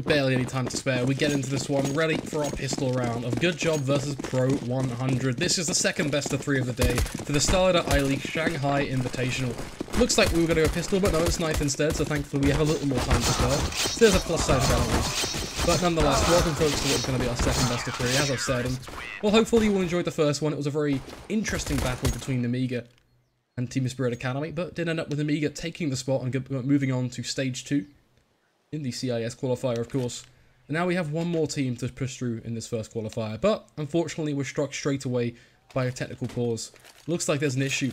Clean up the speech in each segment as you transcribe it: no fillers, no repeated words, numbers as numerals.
With barely any time to spare, we get into this one ready for our pistol round of GoodJob versus pro100. This is the second best of 3 of the day for the Starlight I-League Shanghai Invitational. Looks like we were going to go pistol, but no, it's knife instead, so thankfully we have a little more time to spare. So there's a plus side of that at least. But nonetheless, welcome folks to what's going to be our second best of 3, as I've said. And, well, hopefully you all enjoyed the first one. It was a very interesting battle between Amiga and Team Spirit Academy, but did end up with Amiga taking the spot and moving on to stage 2. In the CIS Qualifier, of course. And now we have one more team to push through in this first qualifier, but unfortunately we're struck straight away by a technical pause. Looks like there's an issue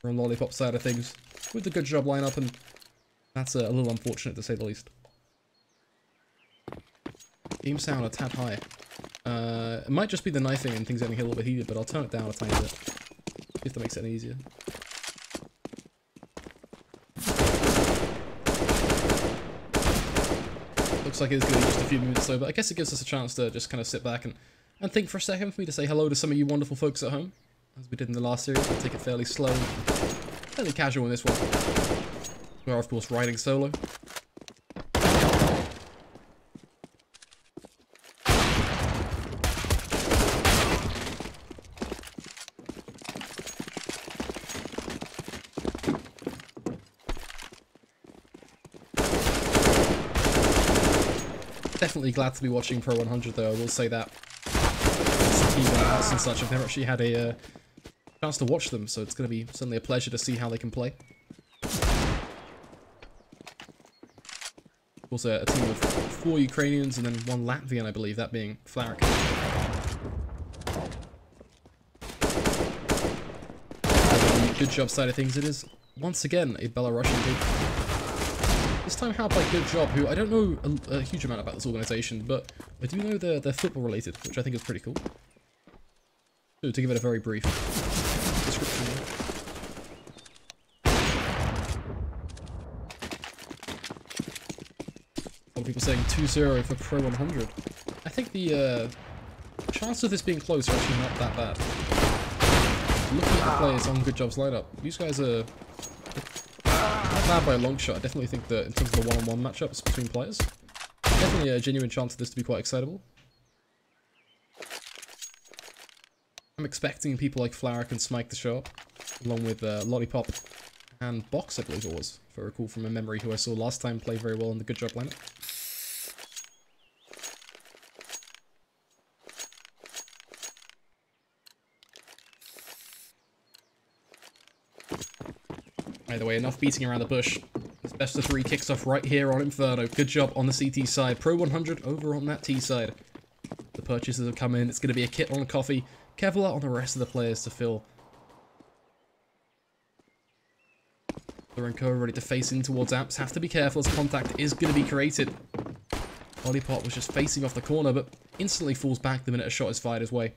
on Lollipop side of things with the GoodJob lineup, and that's a little unfortunate to say the least. Game sound a tad high. It might just be the knifing and things getting a little bit heated, but I'll turn it down a tiny bit. See if that makes it any easier. Looks like it's going to be just a few minutes though, but I guess it gives us a chance to just kind of sit back and think for a second, for me to say hello to some of you wonderful folks at home. As we did in the last series, we'll take it fairly slow, fairly casual in this one. We are of course riding solo. Definitely glad to be watching pro100 though, I will say that. And such, I've never actually had a chance to watch them, so it's going to be certainly a pleasure to see how they can play. Also a team of 4 Ukrainians and then 1 Latvian, I believe, that being Flaric. GoodJob side of things, it is once again a Belarusian team. This time helped by GoodJob, who I don't know a huge amount about this organisation, but I do know they're football related, which I think is pretty cool. So to give it a very brief description. A lot of people saying 2-0 for pro100. I think the chance of this being close are actually not that bad. Looking at the players on GoodJob's lineup, these guys are not bad by a long shot. I definitely think that in terms of the one-on-one matchups between players, definitely a genuine chance of this to be quite excitable. I'm expecting people like Flaric and Smike to show up, along with Lollipop and Box, I believe it was, if I recall from a memory, who I saw last time play very well in the GoodJob lineup. Either way, enough beating around the bush. This best of 3 kicks off right here on Inferno. GoodJob on the CT side. Pro100 over on that T side. The purchases have come in. It's going to be a kit on a coffee. Kevlar on the rest of the players to fill. Lorenko ready to face in towards Amps. Have to be careful as contact is going to be created. Lollipop was just facing off the corner, but instantly falls back the minute a shot is fired his way.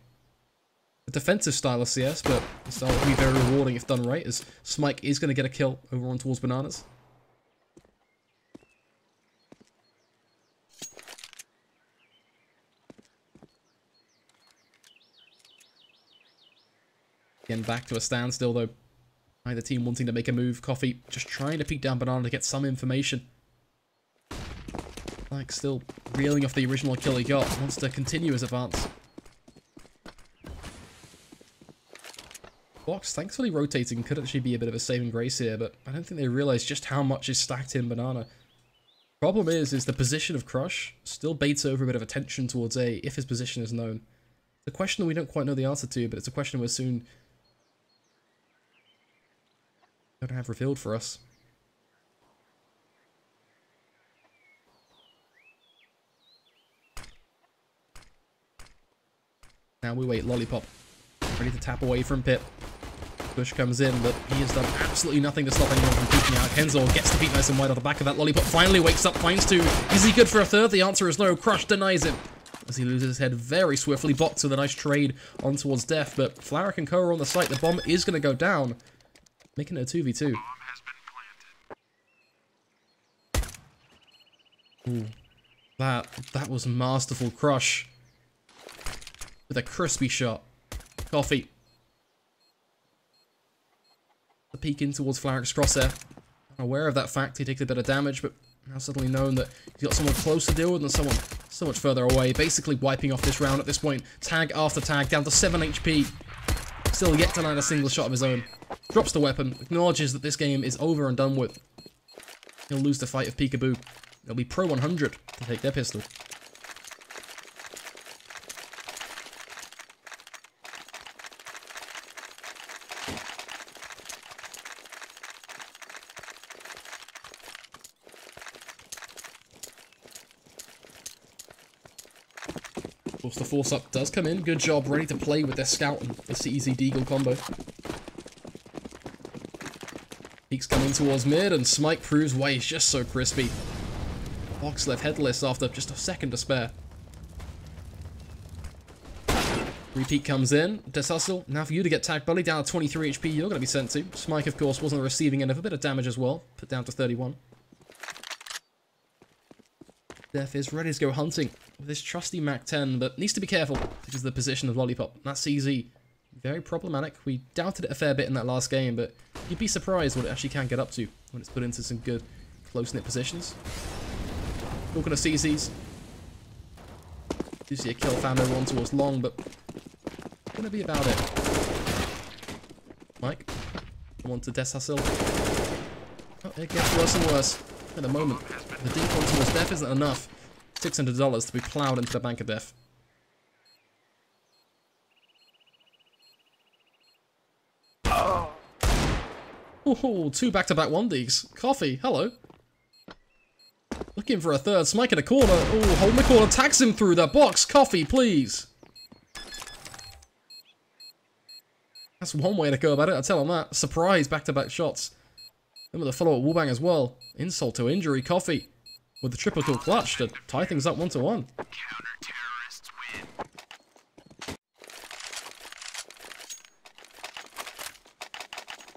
A defensive style of CS, but a style that can be very rewarding if done right, as Smike is going to get a kill over on towards Bananas. Again, back to a standstill though. Either team wanting to make a move. Coffee just trying to peek down Banana to get some information. Like still reeling off the original kill he got. Wants to continue his advance. Box thankfully rotating could actually be a bit of a saving grace here, but I don't think they realise just how much is stacked in Banana. Problem is the position of Crush still baits over a bit of attention towards A if his position is known. It's a question that we don't quite know the answer to, but it's a question we're soon going to have revealed for us. Now we wait. Lollipop ready to tap away from Pip. Push comes in, but he has done absolutely nothing to stop anyone from peeking out. Kenzo gets the peek nice and wide off the back of that. Lollipop finally wakes up, finds 2. Is he good for a 3rd? The answer is no. Crush denies him as he loses his head very swiftly. Box with a nice trade on towards Death, but Flaric and Co are on the site. The bomb is going to go down, making it a 2v2. Ooh, that was masterful. Crush with a crispy shot. Coffee. The peek in towards Flaric's crosshair. Aware of that fact, he takes a bit of damage, but Now suddenly known that he's got someone close to deal with than someone so much further away. Basically wiping off this round at this point. Tag after tag, down to 7 HP. Still yet to land a single shot of his own. Drops the weapon, acknowledges that this game is over and done with. He'll lose the fight of Peekaboo. It'll be Pro 100 to take their pistol. Of course, the force up does come in. Good job, ready to play with their scout and the CEZ Deagle combo. Peek's coming towards mid, and Smike proves why he's just so crispy. Box left headless after just a second to spare. Repeat comes in. Deshustle, now for you to get tagged, buddy. Down to 23 HP, you're going to be sent to. Smike, of course, was on the receiving end of a bit of damage as well. Put down to 31. Def is ready to go hunting with his trusty Mac 10, but needs to be careful because of the position of Lollipop. That's CZ. Very problematic. We doubted it a fair bit in that last game, but you'd be surprised what it actually can get up to when it's put into some good close-knit positions. Talking to CZs. Do see a kill founder one towards long, but gonna be about it. Mike. One to Deshustle. Oh, it gets worse and worse. At the moment, the default towards Def isn't enough. $600 to be ploughed into the bank of Def. Oh, 2 back-to-back 1Ds. Coffee, hello. Looking for a third. Smike in the corner. Oh, holding the corner. Tags him through that box. Coffee, please. That's one way to go about it, I'll tell him that. Surprise back-to-back shots. Then with a follow-up wallbang as well. Insult to injury. Coffee with the triple kill clutch to tie things up 1-1.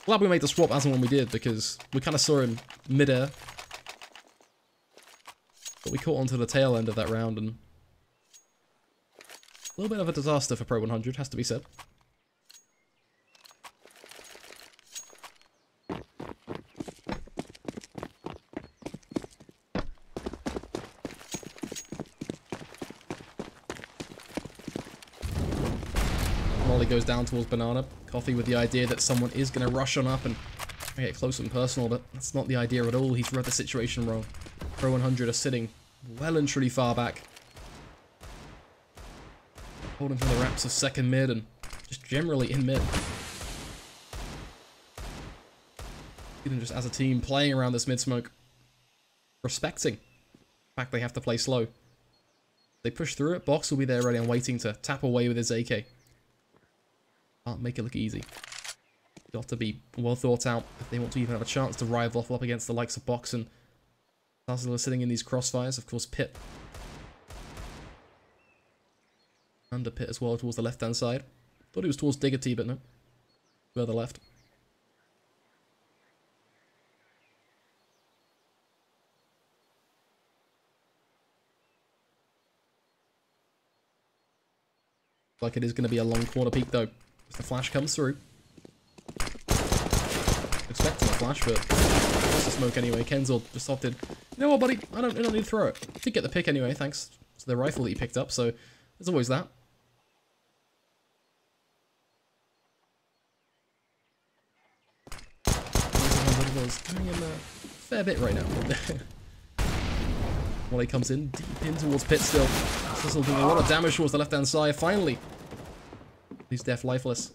Glad we made the swap as and when we did, because we kind of saw him mid-air. But we caught onto the tail end of that round, and a little bit of a disaster for Pro 100, has to be said. Molly goes down towards Banana. Coffee with the idea that someone is going to rush on up and get close and personal, but that's not the idea at all. He's read the situation wrong. Pro 100 are sitting well and truly far back. Holding from the wraps of second mid and just generally in mid. Even just as a team playing around this mid smoke. Respecting the fact they have to play slow. They push through it, Box will be there ready and waiting to tap away with his AK. Can't make it look easy. Got to be well thought out if they want to even have a chance to rival up against the likes of Box and Dazzler sitting in these crossfires. Of course, Pit. Under Pit as well towards the left-hand side. Thought he was towards Diggity, but no. Further left. Like it is going to be a long corner peek though. As the flash comes through. Expecting a flash, but it's the smoke anyway. Kenzel just opted, you know what, buddy? I don't need to throw it. Did get the pick anyway, thanks to the rifle that you picked up. So there's always that. Doing him a fair bit right now. Wally comes in deep in towards Pit still. This will do a lot of damage towards the left-hand side. Finally, he's Def lifeless.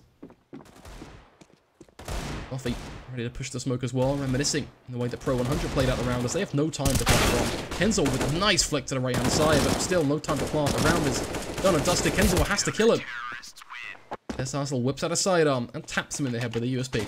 Coffee ready to push the smoke as well, reminiscing in the way that Pro 100 played out the round as they have no time to plant from. Kenzel with a nice flick to the right-hand side, but still no time to plant. The round is done and dusted. Kenzel has to kill him. Deshustle whips out a sidearm and taps him in the head with a USP.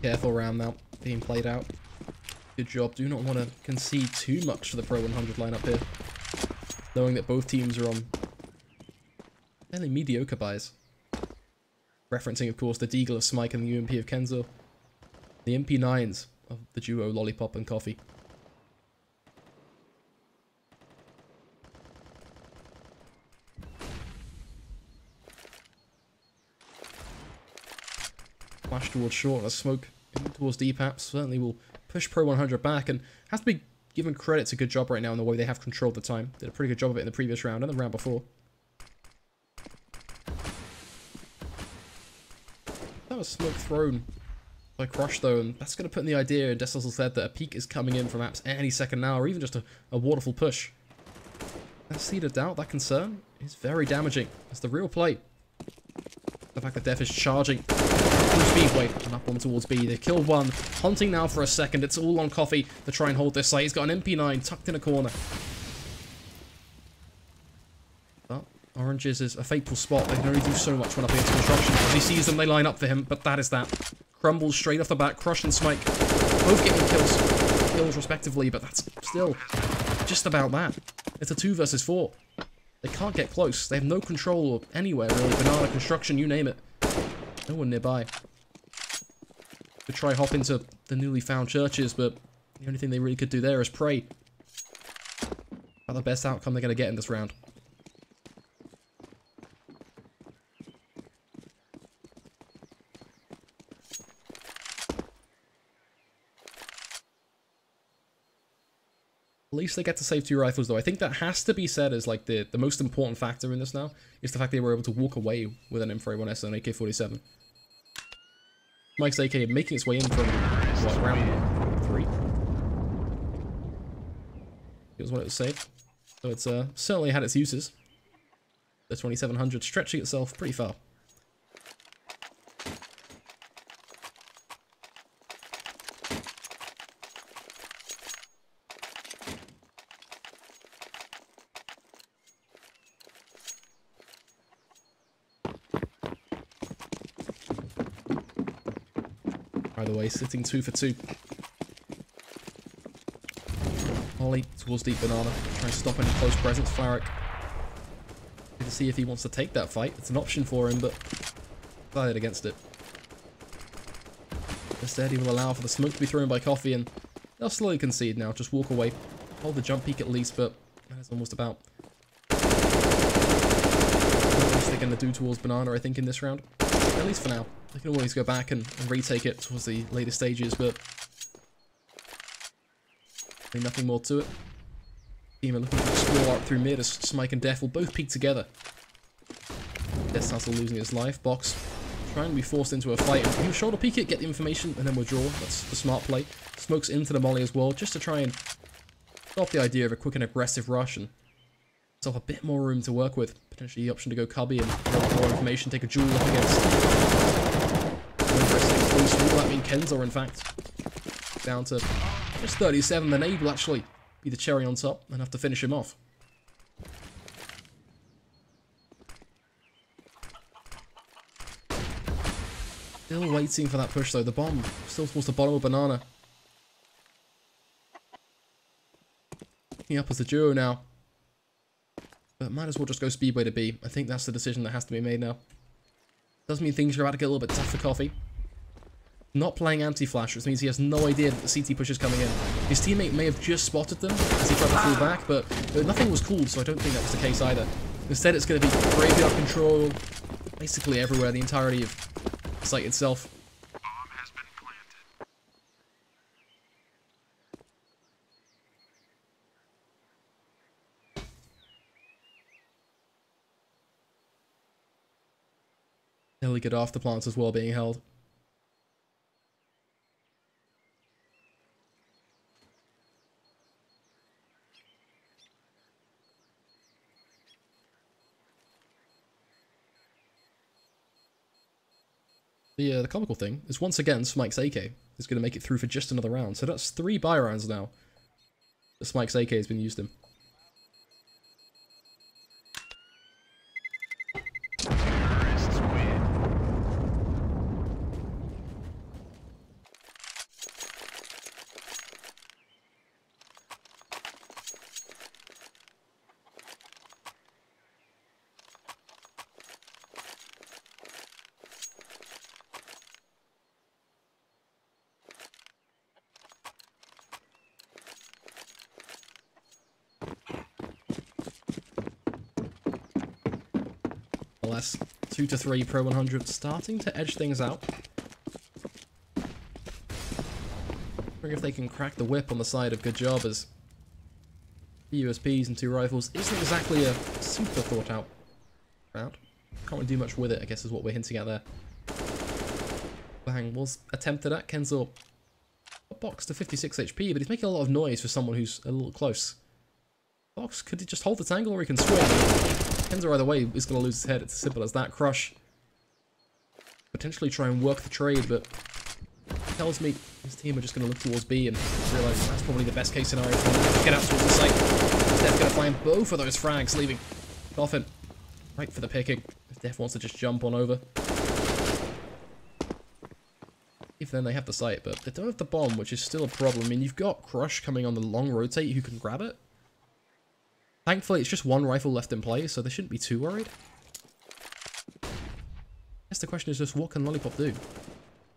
Careful round now, being played out. Good job. Do not want to concede too much to the Pro 100 lineup here, knowing that both teams are on fairly mediocre buys. Referencing, of course, the Deagle of Smike and the UMP of Kenzo. The MP9s of the duo Lollipop and Coffee. Flash towards short, a smoke towards Depap certainly will push Pro 100 back, and has to be given credit to GoodJob right now in the way they have controlled the time. Did a pretty good job of it in the previous round and the round before. That was smoke thrown by Crush though, and that's going to put in the idea, and Dessels said, that a peek is coming in from apps any second now, or even just a waterfall push. That seed of doubt, that concern, is very damaging. It's the real play. The fact that Def is charging through Speedway and up on towards B. They killed one, hunting now for a second. It's all on Coffee to try and hold this site. He's got an MP9 tucked in a corner. But Oranges is a fateful spot. They can only do so much when up against construction. As he sees them, they line up for him, but that is that. Crumbles straight off the bat. Crush and Smike both getting kills respectively, but that's still just about that. It's a 2 versus 4. They can't get close. They have no control of anywhere, really. Banana, construction, you name it. No one nearby. Could try hop into the newly found churches, but the only thing they really could do there is pray. About the best outcome they're going to get in this round. At least they get to save 2 rifles, though. I think that has to be said as like the most important factor in this now, is the fact they were able to walk away with an M4A1S and an AK-47. Mike's AK making its way in from, what, round 3? It was what it was saved. So it's certainly had its uses. The 2700 stretching itself pretty far. By the way, sitting 2 for 2. Ollie towards Deep Banana, trying to stop any close presence. Flaric to see if he wants to take that fight. It's an option for him, but decided against it. Instead, he will allow for the smoke to be thrown by Coffee, and they'll slowly concede now. Just walk away, hold the jump peak at least, but that's almost about what they're going to do towards Banana, I think, in this round. At least for now. They can always go back and retake it towards the later stages, but nothing more to it. Team are looking to explore out through mid as Smike and Def will both peek together. Death Hustle losing his life. Box trying to be forced into a fight, and he'll shoulder peek it, get the information, and then withdraw. That's the smart play. Smokes into the molly as well, just to try and stop the idea of a quick and aggressive rush and himself a bit more room to work with. Potentially the option to go cubby and get more information, take a duel up against. Will that mean Kenzo, in fact? Down to just 37, then Abe will actually be the cherry on top and have to finish him off. Still waiting for that push though. The bomb still towards the bottom of Banana. Picking up as the duo now. But might as well just go Speedway to B. I think that's the decision that has to be made now. Does mean things are about to get a little bit tough for Coffee. Not playing anti-flash, which means he has no idea that the CT push is coming in. His teammate may have just spotted them as he tried to fall back, but nothing was called, so I don't think that was the case either. Instead, it's going to be graveyard control, basically everywhere, the entirety of the site itself. Bomb has been planted. Really good afterplants as well being held. The comical thing is, once again, Smike's AK is going to make it through for just another round. So that's 3 buy rounds now that Smike's AK has been used in. Terrorists win. nonetheless. 2-3 Pro 100, starting to edge things out. Wondering if they can crack the whip on the side of GoodJob, as USPs and 2 rifles isn't exactly a super thought out round. Can't really do much with it, I guess is what we're hinting at there. Bang was attempted at. Kenzo box to 56 HP, but he's making a lot of noise for someone who's a little close. Box, could he just hold this angle, or he can swing? Kenzo either way is going to lose his head. It's as simple as that. Crush potentially try and work the trade, but tells me his team are just going to look towards B and realize that's probably the best case scenario for them to get out towards the site. Def going to find both of those frags, leaving Coffin right for the picking. If Def wants to just jump on over. If then they have the site, but they don't have the bomb, which is still a problem. I mean, you've got Crush coming on the long rotate who can grab it. Thankfully, it's just 1 rifle left in play, so they shouldn't be too worried. I guess the question is just, what can Lollipop do?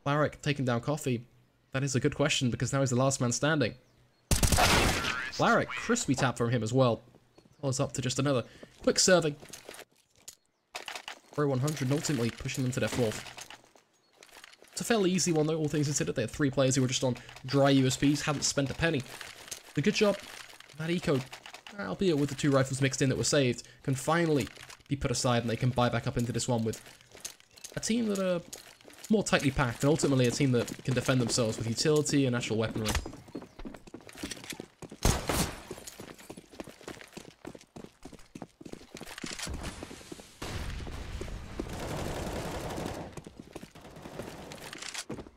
Flaric taking down Coffee. That is a good question, because now he's the last man standing. Flaric, crispy tap from him as well. Follows up to just another quick serving. Pro 100, ultimately pushing them to their 4th. It's a fairly easy one though, all things considered. They had 3 players who were just on dry USBs, hadn't spent a penny. The GoodJob, that eco, albeit with the 2 rifles mixed in that were saved, can finally be put aside and they can buy back up into this one with a team that are more tightly packed and ultimately a team that can defend themselves with utility and actual weaponry.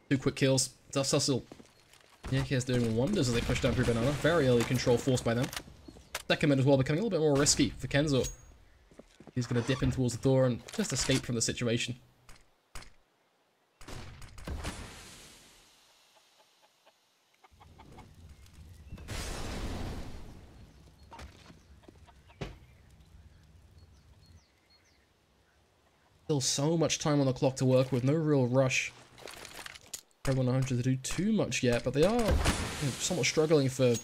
Two quick kills. Dust Hustle. Yankees doing wonders as they push down through Banana. Very early control forced by them. Second mid as well, becoming a little bit more risky for Kenzo. He's going to dip in towards the door and just escape from the situation. Still so much time on the clock to work with, no real rush. Pro 100 to do too much yet, but they are somewhat struggling for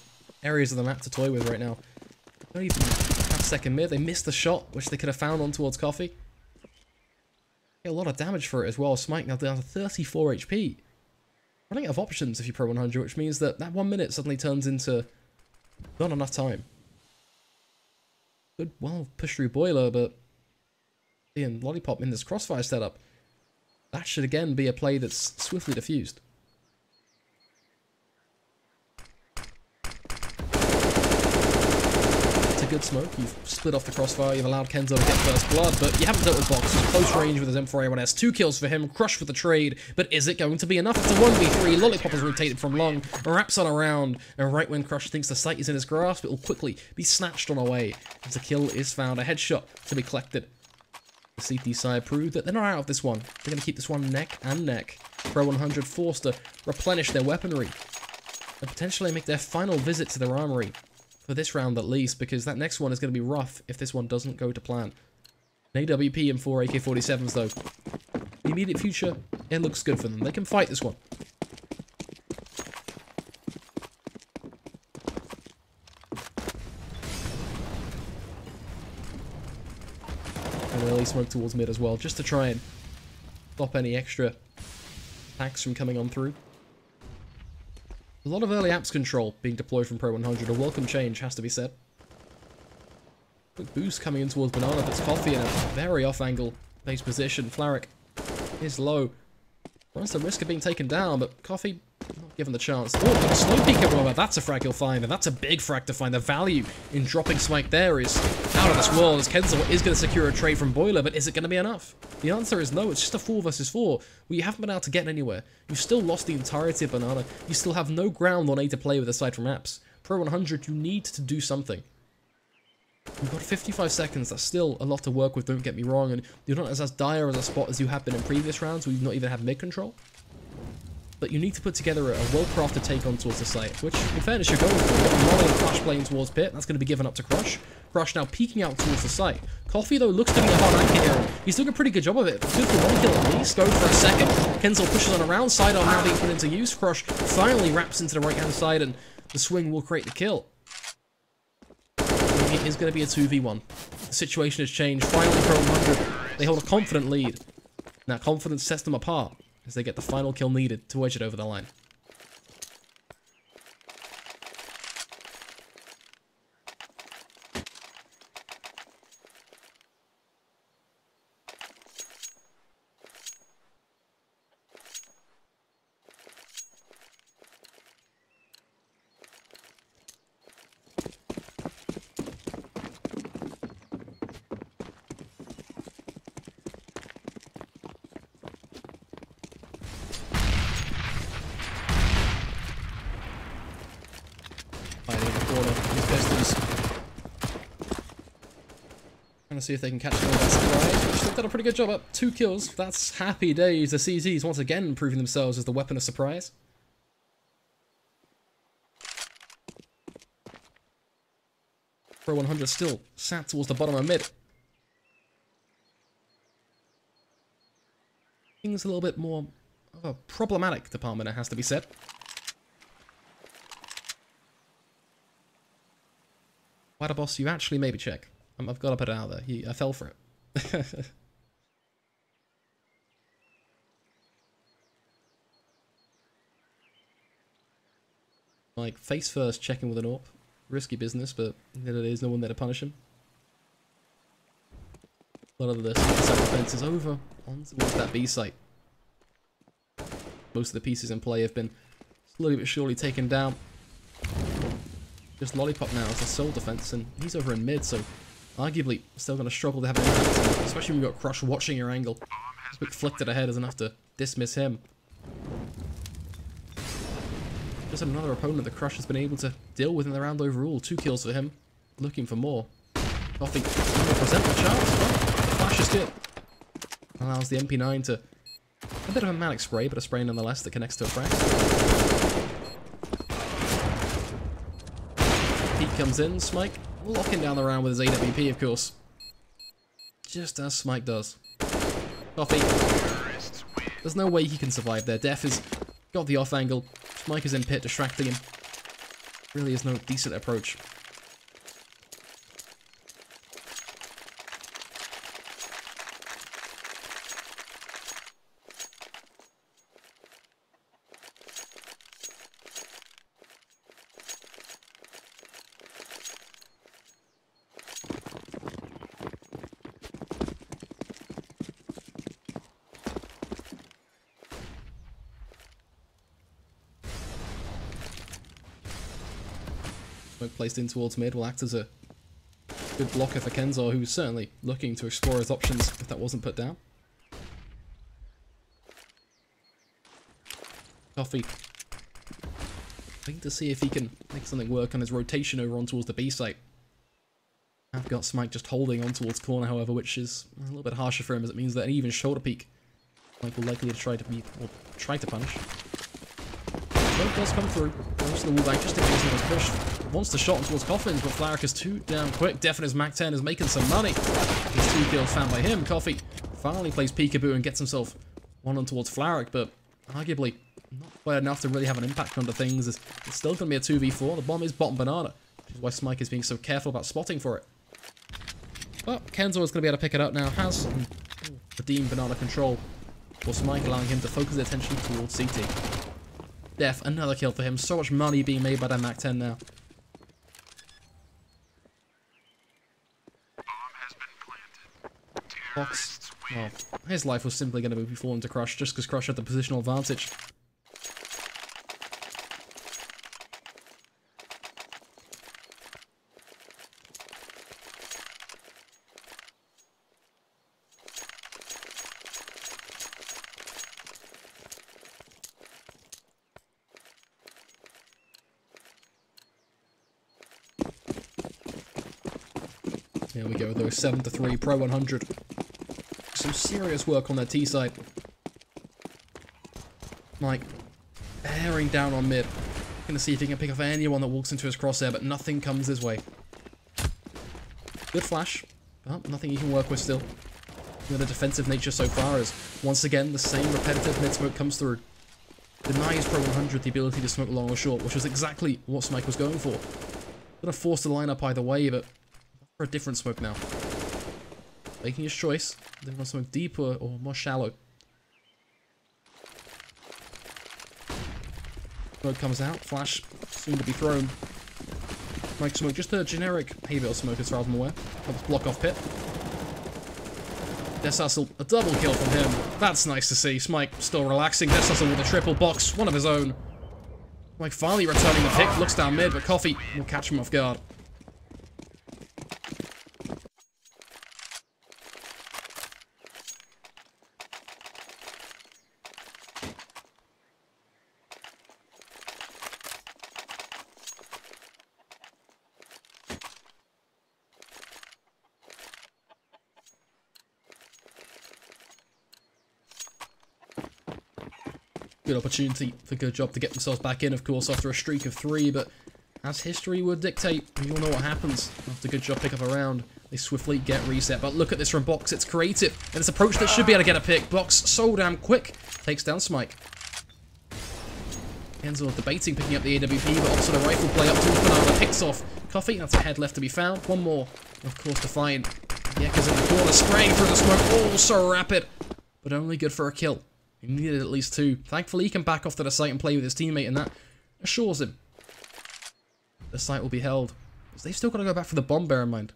areas of the map to toy with right now. They don't even have second mid. They missed the shot, which they could have found on towards Coffee. Get a lot of damage for it as well. Smite now down to 34 HP. Running out of options if you Pro 100, which means that 1 minute suddenly turns into not enough time. Good, well, push through Boiler, but seeing Lollipop in this crossfire setup, that should again be a play that's swiftly diffused. It's a good smoke. You've split off the crossfire, you've allowed Kenzo to get first blood, but you haven't dealt with Box. Close range with his M4A1S. 2 kills for him, Crush for the trade, but is it going to be enough? It's a 1v3. Lollipop has rotated from long, wraps on around, and right when Crush thinks the site is in his grasp, it will quickly be snatched on away. As the kill is found, a headshot to be collected. The CT side proved that they're not out of this one. They're going to keep this one neck and neck. Pro 100 forced to replenish their weaponry and potentially make their final visit to their armory for this round at least, because that next one is going to be rough if this one doesn't go to plan. An AWP and 4 AK-47s though. The immediate future, it looks good for them. They can fight this one. Early smoke towards mid as well, just to try and stop any extra attacks from coming on through. A lot of early apps control being deployed from Pro 100, a welcome change, has to be said. Quick boost coming in towards Banana, puts Coffee in a very off-angle base position. Flaric is low. Runs the risk of being taken down, but Coffee not given the chance. Oh, got a slow peek over. That's a frag he'll find, and that's a big frag to find. The value in dropping Smite there is out of this world, as Kenzo is going to secure a trade from Boiler, but is it going to be enough? The answer is no. It's just a 4 versus 4. Well, you haven't been able to get anywhere. You've still lost the entirety of Banana. You still have no ground on A to play with aside from apps. Pro 100, you need to do something. You've got 55 seconds. That's still a lot to work with, don't get me wrong, and you're not as dire as a spot as you have been in previous rounds where you've not even had mid control. But you need to put together a well-crafted take on towards the site, which, in fairness, you're going for. You've got Molly and Crush playing towards Pit. That's going to be given up to Crush. Crush now peeking out towards the site. Coffee, though, looks to be a hard anchor here. He's doing a pretty good job of it. Good for 1 kill at least. Go for a second. Kenzo pushes on around. Sidearm now being put into use. Crush finally wraps into the right-hand side, and the swing will create the kill. It is going to be a 2v1. The situation has changed. Finally, Pro 100 They hold a confident lead. Now, confidence sets them apart as they get the final kill needed to wedge it over the line. Trying to see if they can catch them with that surprise, which they've done a pretty good job at. 2 kills. That's happy days. The CZs once again proving themselves as the weapon of surprise. Pro100 still sat towards the bottom of mid. Things a little bit more of a problematic department, it has to be said. Why the boss, you actually maybe check. I've got to put it out there. I fell for it. Like, face first, checking with an AWP. Risky business, but there's no one there to punish him. A lot of the self-defense is over on towards that B site. Most of the pieces in play have been slowly but surely taken down. Just Lollipop now as a sole defense, and he's over in mid, so arguably still going to struggle to have an impact, especially when you've got Crush watching your angle. A quick flick to the head is enough to dismiss him. Just another opponent that Crush has been able to deal with in the round overall. 2 kills for him. Looking for more. Coffee will present the chance. Well, the flash is good. Allows the MP9 to... a bit of a manic spray, but a spray nonetheless that connects to a frag. Pete comes in. Smike locking down the round with his AWP, of course. Just as Smike does. Coffee. There's no way he can survive there. Def has got the off angle. Smike is in pit, distracting him. Really is no decent approach. Placed in towards mid will act as a good blocker for Kenzor, who's certainly looking to explore his options if that wasn't put down. Coffee. Waiting to see if he can make something work on his rotation over on towards the B site. I've got Smike just holding on towards corner, however, which is a little bit harsher for him, as it means that an even shoulder peek Smike will likely to try to punish. Both does come through. Goes to the wall bank just in case he was pushed. Wants the shot towards Coffins, but Flaric is too damn quick. Definite Mac 10 is making some money. These 2 kills found by him. Coffee finally plays peekaboo and gets himself one on towards Flaric, but arguably not quite enough to really have an impact onto things. It's still going to be a 2v4. The bomb is bottom banana, which is why Smike is being so careful about spotting for it. But Kenzo is going to be able to pick it up now. Has redeemed banana control for Smike, allowing him to focus his attention towards CT. Def, another kill for him. So much money being made by that Mac 10 now. Fox, well, his life was simply going to be falling to Crush just because Crush had the positional advantage. Here we go, though. 7-3, Pro100. Some serious work on their T side. Like, bearing down on mid. Gonna see if he can pick off anyone that walks into his crosshair, but nothing comes his way. Good flash, but nothing he can work with still. The defensive nature so far is, once again, the same repetitive mid smoke comes through. Denies Pro100 the ability to smoke long or short, which was exactly what Smike was going for. Gonna force the lineup either way, but for a different smoke now. Making his choice. They want something deeper or more shallow. Smoke comes out. Flash soon to be thrown. Mike smoke, just a generic hay-bale smoke as far as I'm aware. Helps block off pit. Deshassel, a double kill from him. That's nice to see. Smike still relaxing. Deshassel with a triple box, one of his own. Smike finally returning the pick. Looks down mid, but Coffee will catch him off guard. Good opportunity for GoodJob to get themselves back in, of course, after a streak of 3, but as history would dictate, we all know what happens after GoodJob pick up a round. They swiftly get reset, but look at this from Box. It's creative, and it's approach that should be able to get a pick. Box so damn quick. Takes down Smike. Kenzo debating picking up the AWP, but also the rifle play up to Banana picks off Coffee. That's a head left to be found. One more, of course, to find. Yeka's in the corner, spraying through the smoke. Oh, so rapid, but only good for a kill. He needed at least 2. Thankfully, he can back off to the site and play with his teammate, and that assures him the site will be held. They've still got to go back for the bomb, bear in mind.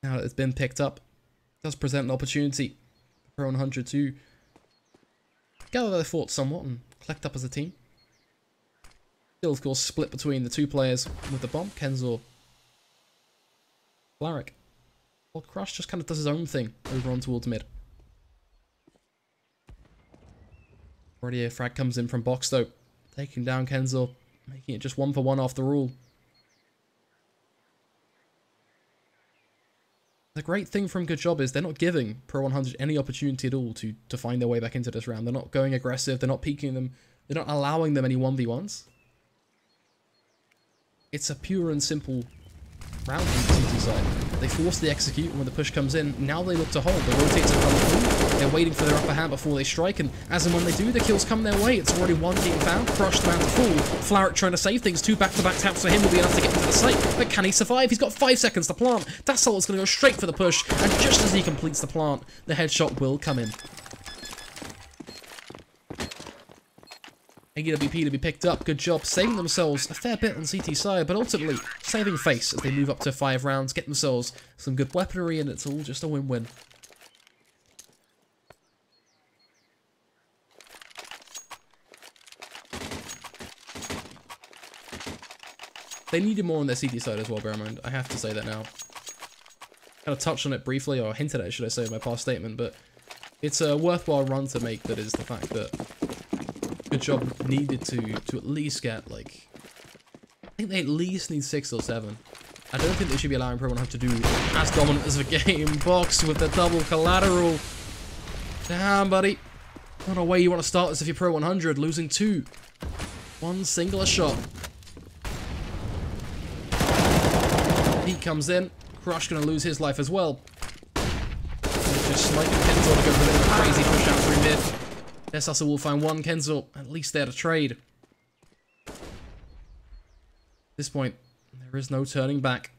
Now that it's been picked up, it does present an opportunity for pro100 to gather their thoughts somewhat and collect up as a team. Still, of course, split between the 2 players with the bomb, Kenzo, Flaric. Well, Crush just kind of does his own thing over on towards mid. Already a frag comes in from Box, though, taking down Kenzo, making it just 1-for-1 after all. The great thing from GoodJob is they're not giving pro100 any opportunity at all to find their way back into this round. They're not going aggressive, they're not peeking them, they're not allowing them any 1v1s. It's a pure and simple round from the CT side. They force the execute, and when the push comes in, now they look to hold. The rotates have come through, they're waiting for their upper hand before they strike, and as and when they do, the kills come their way. It's already 1 being found, Crushed man to fall. Flaric trying to save things, 2 back-to-back taps for him will be enough to get into the site, but can he survive? He's got 5 seconds to plant. Dassault is going to go straight for the push, and just as he completes the plant, the headshot will come in. AWP to be picked up. GoodJob saving themselves a fair bit on CT side, but ultimately saving face as they move up to 5 rounds, get themselves some good weaponry, and it's all just a win-win. They needed more on their CT side as well, bear in mind. I have to say that now. Kind of touched on it briefly, or hinted at it, should I say, in my past statement, but it's a worthwhile run to make. That is the fact that GoodJob needed to at least get, like, I think they at least need 6 or 7. I don't think they should be allowing pro100 to do as dominant as the game. Box with the double collateral. Damn, buddy. Not a way you want to start this if you're pro100, losing 2. 1 singular shot. Heat comes in. Crush gonna lose his life as well. Just slightly Kenzo to go for a bit of a crazy push out through mid. Deshassel will find 1 Kenzo, at least there to trade. At this point, there is no turning back.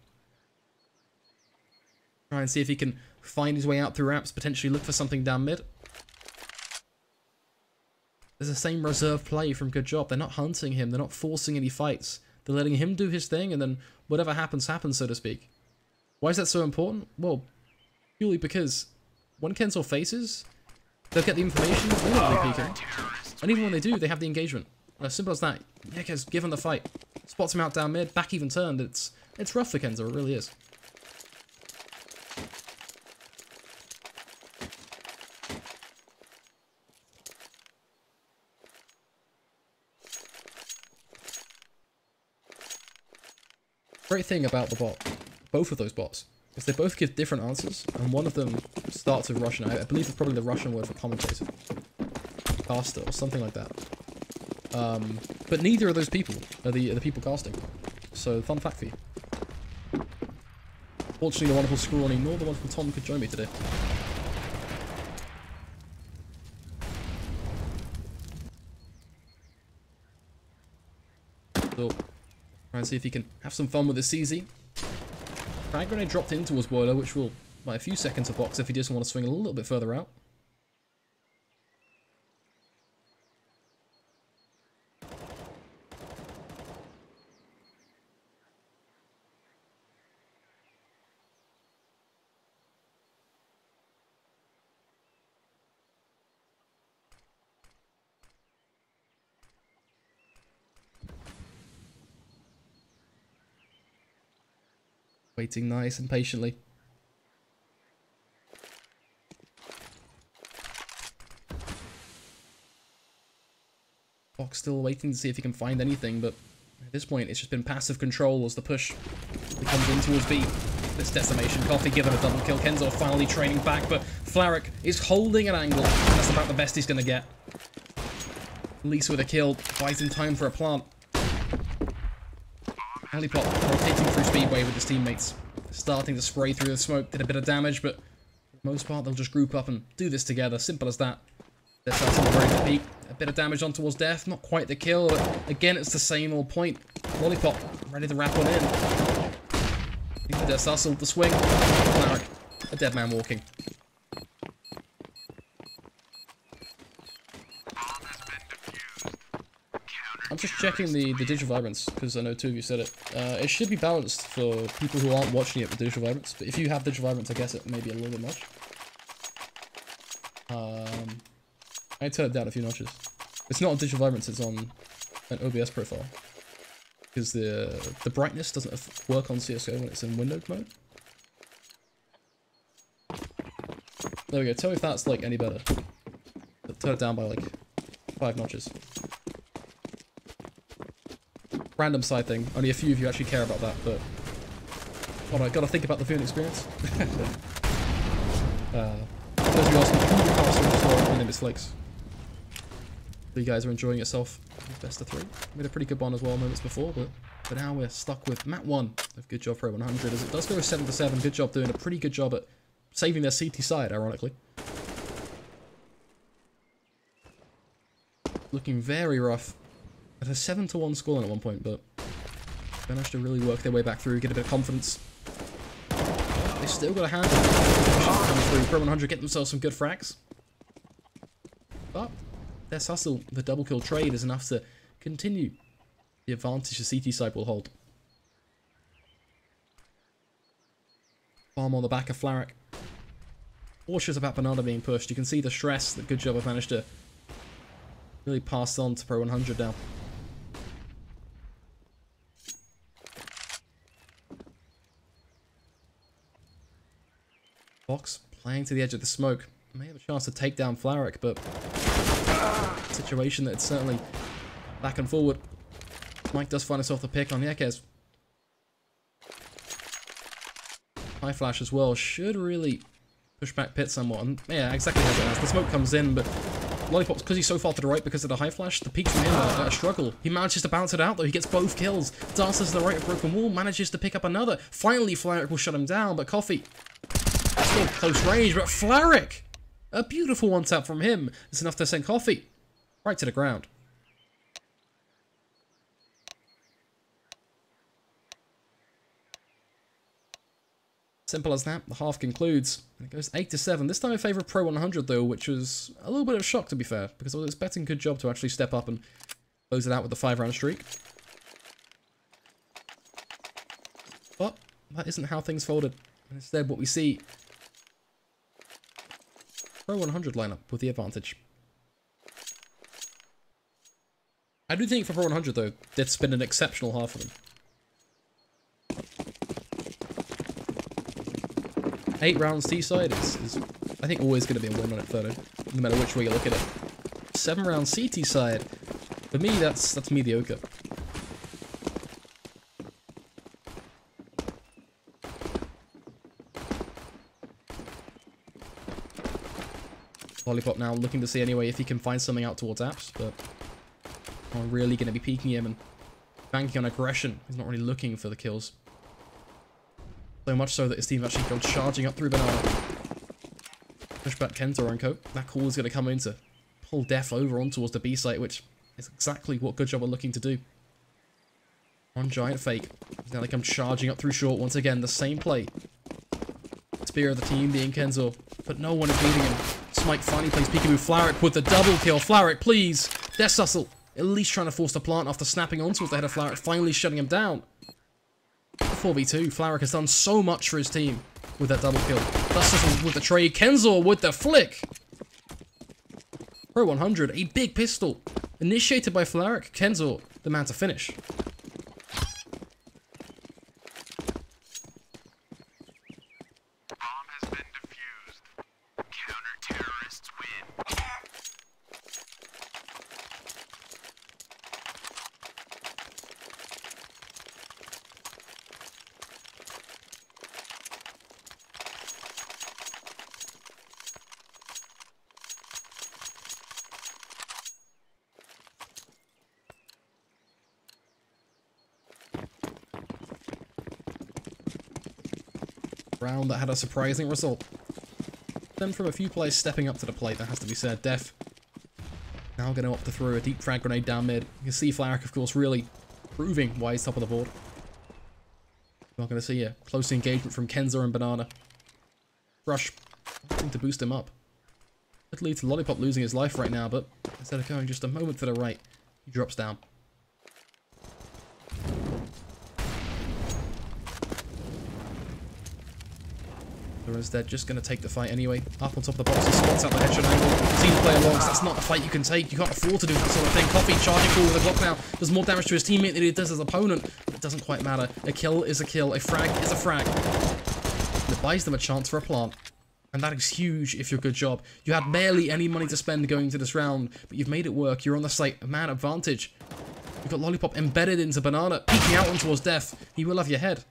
Try and see if he can find his way out through ramps, potentially look for something down mid. There's the same reserve play from GoodJob. They're not hunting him, they're not forcing any fights. They're letting him do his thing, and then whatever happens, happens, so to speak. Why is that so important? Well, purely because when Kenzo faces, they'll get the information, they're not really peeking. And even when they do, they have the engagement. As simple as that. Yeka's given the fight. Spots him out down mid, back even turned. It's rough for Kenzo, it really is. Great thing about the bot, both of those bots, is they both give different answers, and one of them starts with Russian. I believe it's probably the Russian word for commentator. Caster, or something like that. But neither of those people are the people casting. So, fun fact for you. Fortunately, the wonderful Scrawny nor the wonderful Tom could join me today. door. Try and see if he can have some fun with the CZ. Frag grenade dropped in towards Boiler, which will buy a few seconds of box if he doesn't want to swing a little bit further out. Waiting nice and patiently. Fox still waiting to see if he can find anything, but at this point it's just been passive control as the push comes in towards B. This decimation, Coffee given a double kill. Kenzo finally training back, but Flaric is holding an angle. That's about the best he's going to get. At least with a kill, buys in time for a plant. Alleyplot rotating through Speedway with his teammates. Starting to spray through the smoke, did a bit of damage, but for the most part they'll just group up and do this together. Simple as that. They're starting to ready to peak. A bit of damage on towards Death, not quite the kill, but again it's the same old point. Lollipop ready to wrap one in. Death Hustle, the swing. Flaric, a dead man walking. I'm just checking the digital vibrance, because I know two of you said it. It should be balanced for people who aren't watching it with digital vibrance, but if you have digital vibrance, I guess it may be a little bit much. I turned it down a few notches. It's not on digital vibrance, it's on an OBS profile. Because the brightness doesn't work on CSGO when it's in windowed mode. There we go, tell me if that's like any better. Turn it down by like 5 notches. Random side thing. Only a few of you actually care about that, but I gotta think about the viewing experience. Those of you asking who the castle was, my name is Flakes. You guys are enjoying yourself. Best of 3. Made a pretty good one as well moments before, but now we're stuck with Mat 1 of GoodJob pro100 as it does go 7-7. GoodJob doing a pretty good job at saving their CT side, ironically. Looking very rough. At a 7-1 scoreline at one point, but managed to really work their way back through, get a bit of confidence. They still got a handle. Coming through, pro100 get themselves some good frags. But their hustle, the double kill trade, is enough to continue the advantage the CT side will hold. Bomb on the back of Flaric. Cautious about Banana being pushed. You can see the stress that GoodJob have managed to really pass on to pro100 now. Fox playing to the edge of the smoke. May have a chance to take down Flaric, but situation that it's certainly back and forward. Mike does find himself the pick on Yekes. High flash as well should really push back Pit somewhat. And yeah, exactly as it has. The smoke comes in, but Lollipop's, because he's so far to the right because of the high flash, the peaks from him are a struggle. He manages to bounce it out though, he gets both kills. Dances to the right of Broken Wall, manages to pick up another. Finally, Flaric will shut him down, but Coffee still close range, but Flaric! A beautiful one tap from him. It's enough to send Coffee right to the ground. Simple as that, the half concludes, and it goes 8-7. This time in favour of pro100 though, which was a little bit of a shock to be fair, because I was expecting GoodJob to actually step up and close it out with a 5-round streak. But that isn't how things folded. And instead what we see, pro100 lineup with the advantage. I do think for pro100 though, it's been an exceptional half for them. 8 rounds T-side is, I think, always going to be a win on Inferno, no matter which way you look at it. 7 rounds CT side, for me, that's mediocre. Lollipop now looking to see anyway if he can find something out towards apps, but I'm really going to be peeking him and banking on aggression. He's not really looking for the kills. So much so that his team actually go charging up through Banana. Push back Kento and Co. That call is going to come in to pull Def over on towards the B site, which is exactly what GoodJob are looking to do. One giant fake. Now they come charging up through short. Once again, the same play. Spear of the team being Kenzo, but no one is beating him. Smike finally plays peekaboo. Flaric with the double kill. Flaric, please. Death Sussel, at least trying to force the plant after snapping onto the head of Flaric, finally shutting him down. 4v2. Flaric has done so much for his team with that double kill. Death Sussel with the trade. Kenzo with the flick. pro100, a big pistol. Initiated by Flaric. Kenzo, the man to finish. Round that had a surprising result. Then from a few players stepping up to the plate, that has to be said. Def now going to opt to throw a deep frag grenade down mid. You can see Flaric, of course, really proving why he's top of the board. Not going to see a close engagement from Kenzo and Banana. Rush, to boost him up. Could lead to Lollipop losing his life right now, but instead of going just a moment to the right, he drops down. Instead, just going to take the fight anyway. Up on top of the box, he spots out the headshot angle. Sees the player longs. That's not the fight you can take. You can't afford to do that sort of thing. Coffee charging forward with a Glock now. Does more damage to his teammate than he does his opponent. But it doesn't quite matter. A kill is a kill. A frag is a frag. And it buys them a chance for a plant. And that is huge if you're GoodJob. You had barely any money to spend going into this round, but you've made it work. You're on the site. Man advantage. You've got Lollipop embedded into Banana, peeking out on towards Death. He will have your head.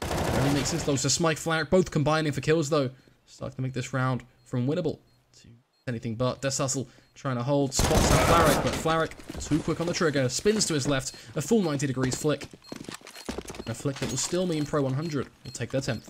Only makes it close to Smike, Flaric, both combining for kills though. Starting to make this round from winnable to anything but. Death Sussel trying to hold, spots out Flaric, but Flaric too quick on the trigger, spins to his left, a full 90 degrees flick. A flick that will still mean pro100 will take their 10th.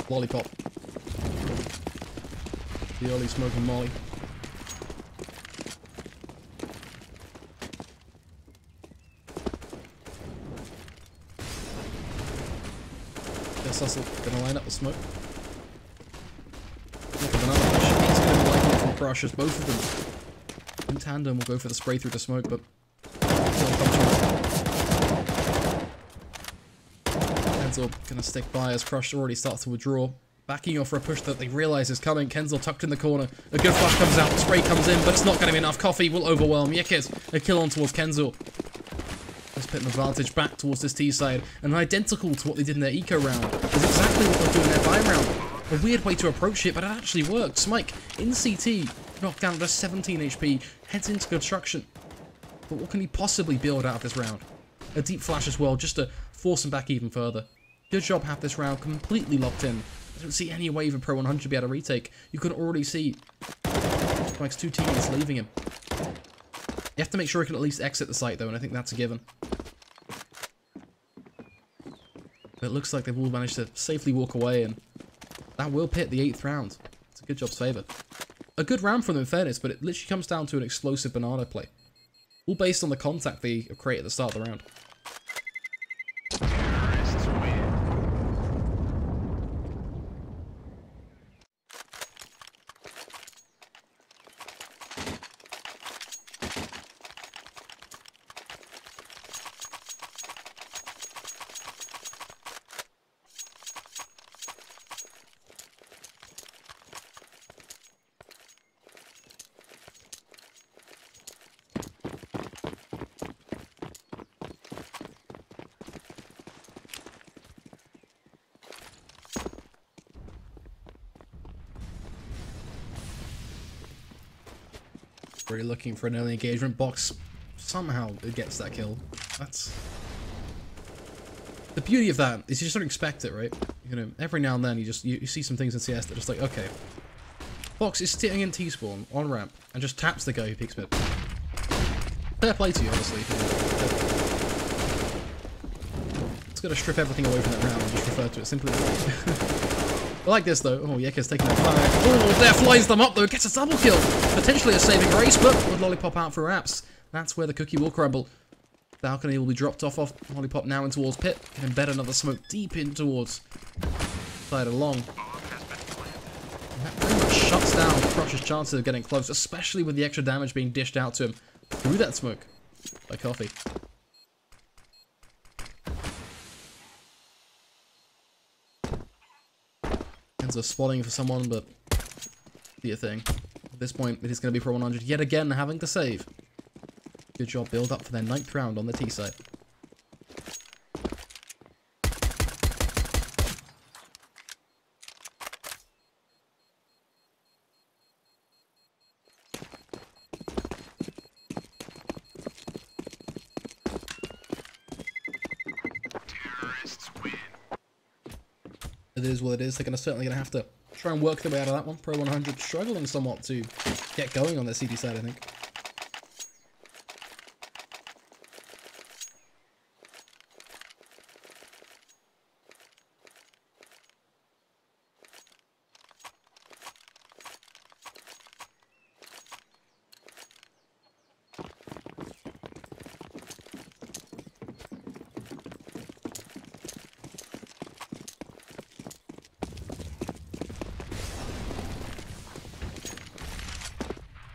Lollipop. The early smoking molly. Death Sussel gonna line up the smoke. Look at another push. He's gonna line up from Crushers. Both of them in tandem will go for the spray through the smoke, but Kenzo gonna stick by as Crush already starts to withdraw. Backing off for a push that they realise is coming. Kenzo tucked in the corner. A good flash comes out. The spray comes in, but it's not going to be enough. Coffee will overwhelm. Yekes, a kill on towards Kenzo. Let's put an advantage back towards this T side. And identical to what they did in their eco round. Is exactly what they're doing in their buy round. A weird way to approach it, but it actually worked. Smike in CT. Knocked down to 17 HP. Heads into construction. But what can he possibly build out of this round? A deep flash as well, just to force him back even further. GoodJob have this round completely locked in. I don't see any way for pro100 to be able to retake. You can already see Smike's two teammates leaving him. You have to make sure he can at least exit the site though, and I think that's a given. But it looks like they've all managed to safely walk away, and that will pit the 8th round. It's a GoodJob's favour. A good round from them in fairness, but it literally comes down to an explosive Banana play. All based on the contact they create at the start of the round. Really looking for an early engagement. Box somehow it gets that kill. That's the beauty of that, is you just don't expect it, right? You know, every now and then you see some things in CS that are just like, okay, Box is sitting in T-spawn on ramp and just taps the guy who peeks mid. Fair play to you, honestly. It's gonna strip everything away from that round and just refer to it simply. I like this though. Oh, Yeka's taking that flag. Oh, there flies them up though. Gets a double kill. Potentially a saving grace, but with Lollipop out for Raps, that's where the cookie will crumble. Balcony will be dropped off Lollipop now in towards pit. Can embed another smoke deep in towards side along. And that pretty much shuts down Crush's chances of getting close, especially with the extra damage being dished out to him through that smoke by Coffee. Ends up spotting for someone, but be a thing. At this point, it is going to be pro100 yet again, having to save. Good job, build up for their 9th round on the T side. Terrorists win. It is what it is. They're certainly going to have to try and work their way out of that one. Pro100 struggling somewhat to get going on their CD side, I think.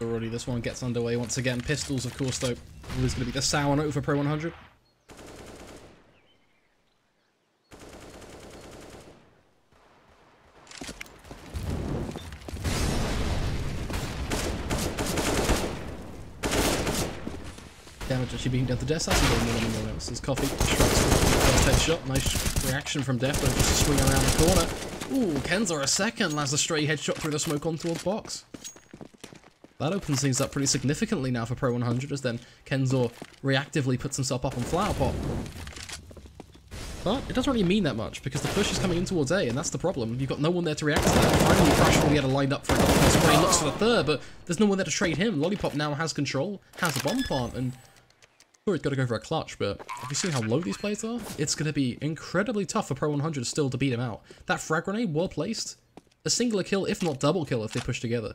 Already, this one gets underway once again. Pistols, of course, though, always going to be the sour note for pro100. Damage actually being done to Death. That's more than anyone else. As Coffee strikes the first headshot. Nice reaction from Death, though, just to swing around the corner. Ooh, Kenza a second lands a stray headshot through the smoke on towards Box. That opens things up pretty significantly now for pro100, as then Kenzor reactively puts himself up on Flower Pot. But it doesn't really mean that much, because the push is coming in towards A, and that's the problem. You've got no one there to react to that. Finally, Crush will get a lined up for a double spray. He looks for the third, but there's no one there to trade him. Lollipop now has control, has a bomb plant, and sure, he's got to go for a clutch, but have you seen how low these players are? It's going to be incredibly tough for pro100 still to beat him out. That frag grenade, well placed. A singular kill, if not double kill, if they push together.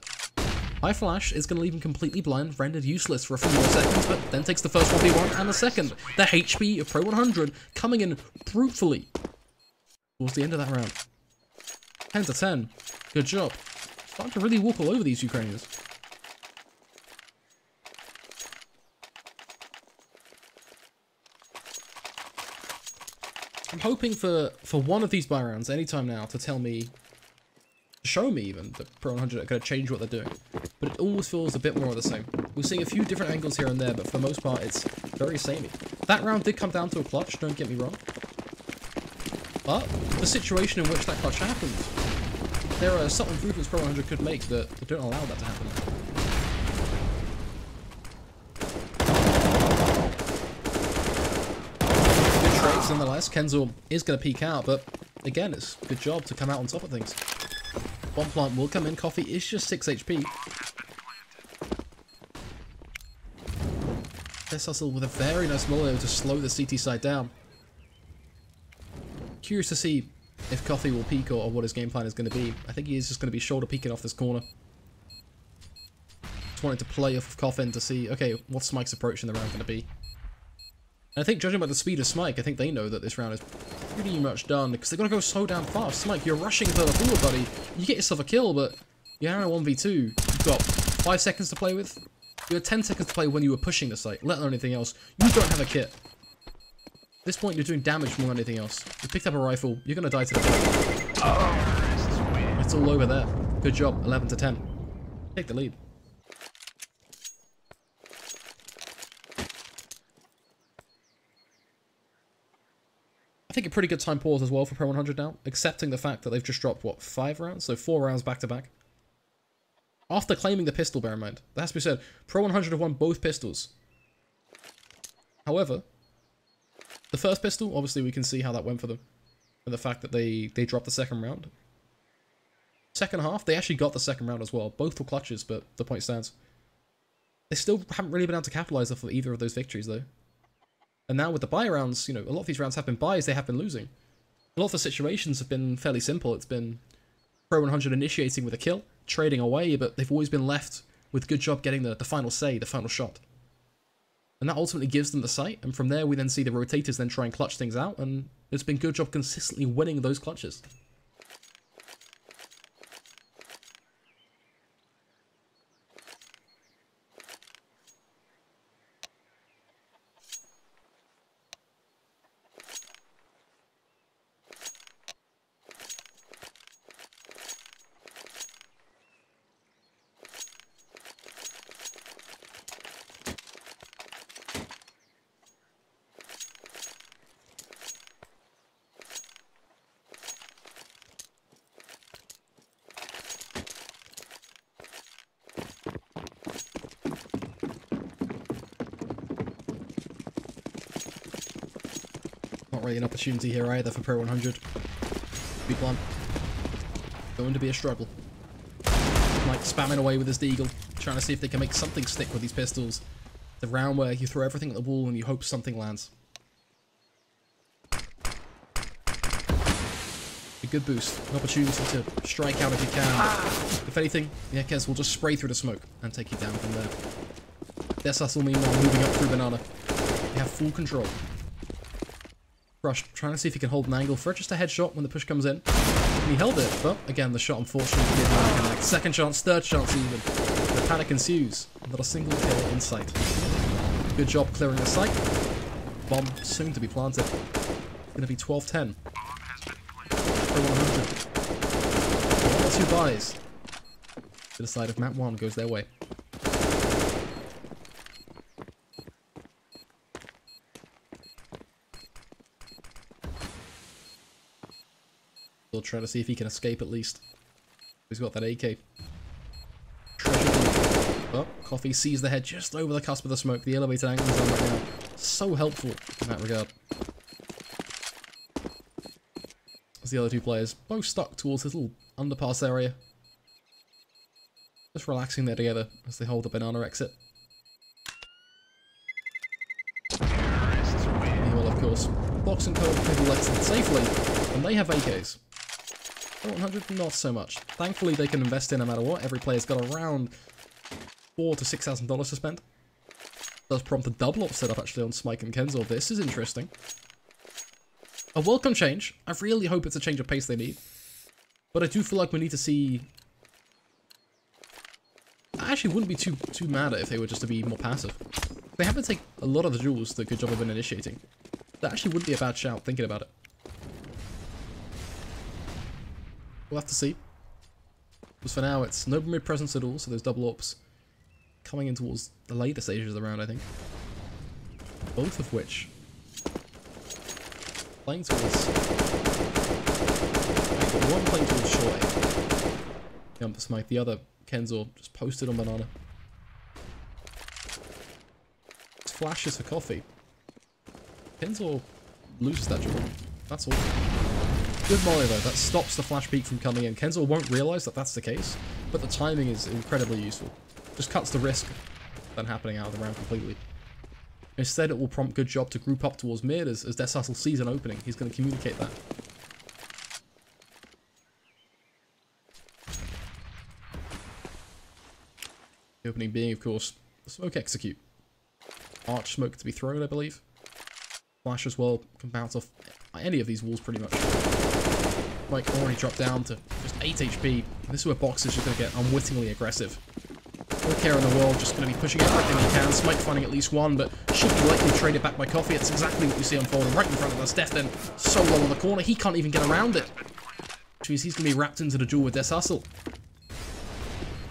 High Flash is going to leave him completely blind, rendered useless for a few more seconds, but then takes the first 1v1 and the second. The HP of pro100 coming in brutally towards the end of that round. 10 to 10. Good job. Starting to really walk all over these Ukrainians. I'm hoping for one of these buy rounds anytime now to tell me, show me even, that pro100 are going to change what they're doing. But it always feels a bit more of the same. We're seeing a few different angles here and there, but for the most part, it's very samey. That round did come down to a clutch, don't get me wrong. But the situation in which that clutch happened, there are subtle improvements pro100 could make that don't allow that to happen. Good trades nonetheless. Kenzo is going to peek out, but again, it's a good job to come out on top of things. Bomb plant will come in. Coffee is just 6 HP. This hustle with a very nice molly to slow the CT side down. Curious to see if Coffee will peek or what his game plan is going to be. I think he is just going to be shoulder peeking off this corner. Just wanted to play off of Coffin to see, okay, what's Smike's approach in the round going to be. And I think, judging by the speed of Smike, I think they know that this round is pretty much done, because they've got to go so damn fast. Smike, you're rushing further forward, buddy. You get yourself a kill, but you're now in a 1v2. You've got 5 seconds to play with. You had 10 seconds to play when you were pushing the site, let alone anything else. You don't have a kit. At this point, you're doing damage more than anything else. You picked up a rifle, you're going to die to the fight. It's all over there. Good job, 11 to 10. Take the lead. I think a pretty good time pause as well for pro100 now, accepting the fact that they've just dropped, what, 5 rounds? So 4 rounds back to back. After claiming the pistol, bear in mind. That has to be said. Pro 100 have won both pistols. However, the first pistol, obviously we can see how that went for them. And the fact that they dropped the second round. Second half, they actually got the second round as well. Both were clutches, but the point stands. They still haven't really been able to capitalize off of either of those victories, though. And now with the buy rounds, you know, a lot of these rounds have been buys, they have been losing. A lot of the situations have been fairly simple. It's been Pro 100 initiating with a kill, trading away, but they've always been left with GoodJob getting the final say, the final shot. And that ultimately gives them the sight, and from there we then see the rotators then try and clutch things out, and it's been GoodJob consistently winning those clutches. Not really an opportunity here either for Pro 100. To be blunt. Going to be a struggle. Like spamming away with his deagle, trying to see if they can make something stick with these pistols. The round where you throw everything at the wall and you hope something lands. A good boost, an opportunity to strike out if you can. If anything, the Ekez will just spray through the smoke and take you down from there. Desasel meanwhile moving up through Banana. You have full control. Rush, trying to see if he can hold an angle for just a headshot when the push comes in. And he held it, but again, the shot unfortunately did not connect. Second chance, third chance even. The panic ensues. Not a single kill in sight. Good job clearing the site. Bomb soon to be planted. Going to be 12-10. Pro 100. One or two buys. To the side of map 1 goes their way. He'll try to see if he can escape at least. He's got that AK. Oh, Coffee sees the head just over the cusp of the smoke. The elevated angle is on right now. So helpful in that regard. As the other two players both stuck towards this little underpass area. Just relaxing there together as they hold the banana exit. Meanwhile, of course, Box and Code people exit safely, and they have AKs. 100, not so much. Thankfully, they can invest in no matter what. Every player's got around $4,000 to $6,000 to spend. Does prompt a double up setup actually on Smike and Kenzo. This is interesting. A welcome change. I really hope it's a change of pace they need. But I do feel like we need to see... I actually wouldn't be too mad at if they were just to be more passive. They have to take a lot of the duels that GoodJob have been initiating. That actually wouldn't be a bad shout, thinking about it. We'll have to see. Because for now, it's no mid presence at all, so there's double ops coming in towards the later stages of the round, I think. Both of which playing towards... one playing towards short A. Jump Smite, the other, Kenzo, just posted on Banana. It's flashes for Coffee. Kenzo loses that duel. That's all. Good molly though, that stops the flash peak from coming in. Kenzo won't realise that that's the case, but the timing is incredibly useful. Just cuts the risk than happening out of the round completely. Instead, it will prompt GoodJob to group up towards mid as Desasel sees an opening. He's going to communicate that. The opening being, of course, the smoke execute. Arch smoke to be thrown, I believe. Flash as well can bounce off any of these walls pretty much. Mike already dropped down to just 8 HP. This is where Box is just going to get unwittingly aggressive. No care in the world, just going to be pushing everything he can. Smite finding at least one, but should be likely traded back by Coffee. It's exactly what you see unfolding right in front of us. Def then so low on the corner, he can't even get around it. Which means he's going to be wrapped into the duel with Desasel.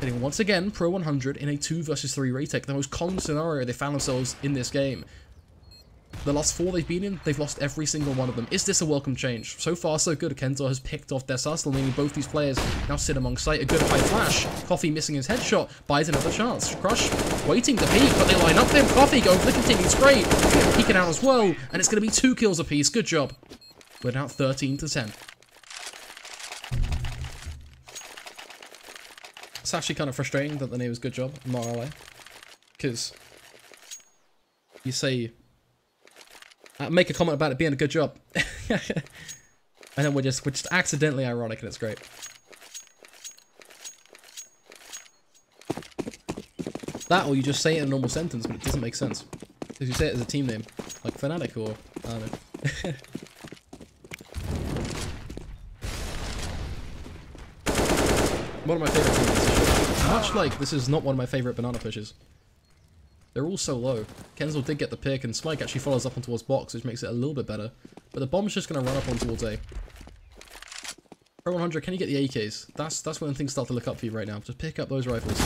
Hitting once again Pro 100 in a 2 versus 3 retake, the most common scenario they found themselves in this game. The last 4 they've been in, they've lost every single one of them. Is this a welcome change? So far, so good. Kenzo has picked off their Sustle, meaning both these players now sit among sight. A good high flash. Coffee missing his headshot. Buys another chance. Crush waiting to peek, but they line up for him. Coffee going for the continued spray. Peeking out as well, and it's going to be 2 kills apiece. Good job. We're now 13-10. It's actually kind of frustrating that the name is Good Job, I'm not gonna lie. Because you say... make a comment about it being a good job. And then we're just accidentally ironic, and it's great. That, or you just say it in a normal sentence, but it doesn't make sense. Because you say it as a team name. Like Fnatic, or... I don't know. One of my favourite teammates. Much like this is not one of my favourite banana pushes. They're all so low. Kenzel did get the pick, and Smike actually follows up on towards box, which makes it a little bit better. But the bomb's just going to run up on towards A. pro100, can you get the AKs? That's when things start to look up for you right now. Just pick up those rifles.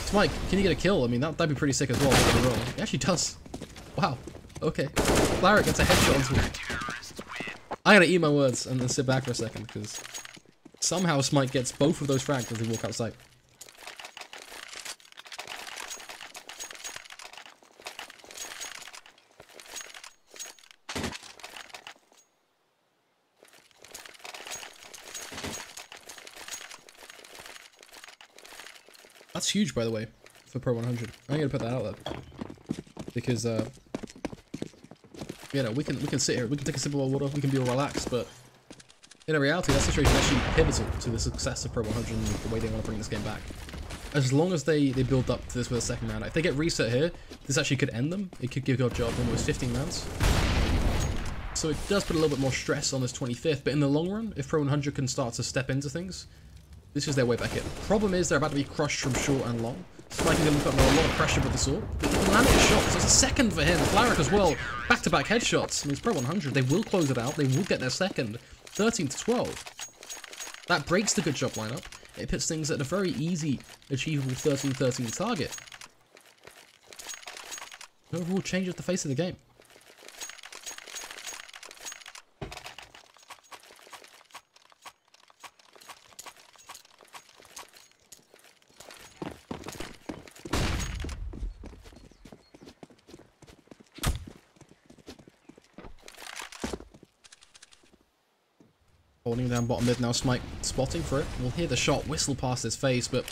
Smike, can you get a kill? I mean, that'd be pretty sick as well. He actually does. Wow. Okay. Flaric gets a headshot onto him. I gotta eat my words and then sit back for a second, because somehow Smike gets both of those frags as they walk outside. That's huge, by the way, for pro100. I'm gonna put that out there because, you know, we can sit here, we can take a sip of water, we can be all relaxed, but in reality, that situation is actually pivotal to the success of pro100 and the way they want to bring this game back. As long as they build up to this with a second round, if they get reset here, this actually could end them. It could give GoodJob almost 15 rounds. So it does put a little bit more stress on this 25th, but in the long run, if pro100 can start to step into things, this is their way back in. Problem is, they're about to be crushed from short and long. Smike is going to put a lot of pressure with the sword. But he can land his shots. It's a second for him. Flaric as well. Back-to-back headshots. I mean, it's pro100. They will close it out. They will get their second. 13-12. That breaks the GoodJob lineup. It puts things at a very easy, achievable 13-13 target. It overall changes the face of the game. Holding down bottom mid now, Smike spotting for it. We'll hear the shot whistle past his face, but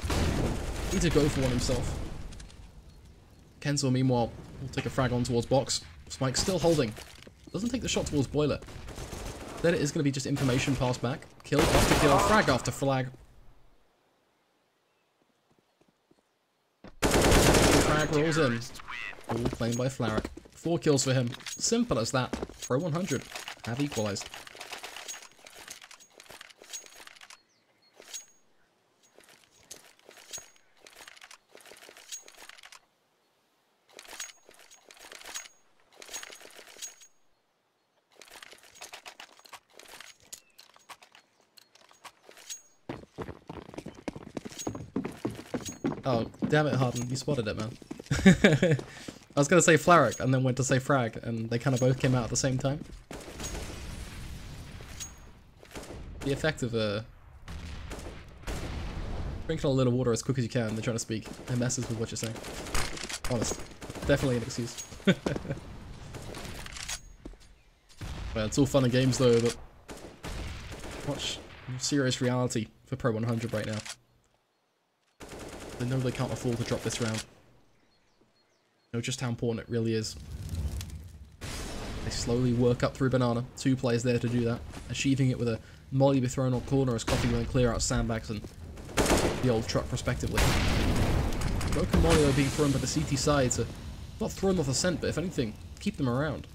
need to go for one himself. Kenzo, meanwhile, will take a frag on towards box. Smike still holding. Doesn't take the shot towards boiler. Then it is going to be just information passed back. Kill after kill, frag after flag. Frag rolls in. All claimed by Flaric. 4 kills for him. Simple as that. pro100 have equalized. Oh, damn it, Harden. You spotted it, man. I was going to say Flaric and then went to say frag, and they kind of both came out at the same time. The effect of drinking a little water as quick as you can and then trying to speak. It messes with what you're saying. Honest. Definitely an excuse. Well, it's all fun and games, though, but much serious reality for pro100 right now. They know they can't afford to drop this round. Know just how important it really is. They slowly work up through banana. 2 players there to do that. Achieving it with a molly be thrown on corner as Coffee going clear out sandbags and the old truck respectively. Broke and molly are being thrown by the CT side to not throw them off the scent, but if anything, keep them around.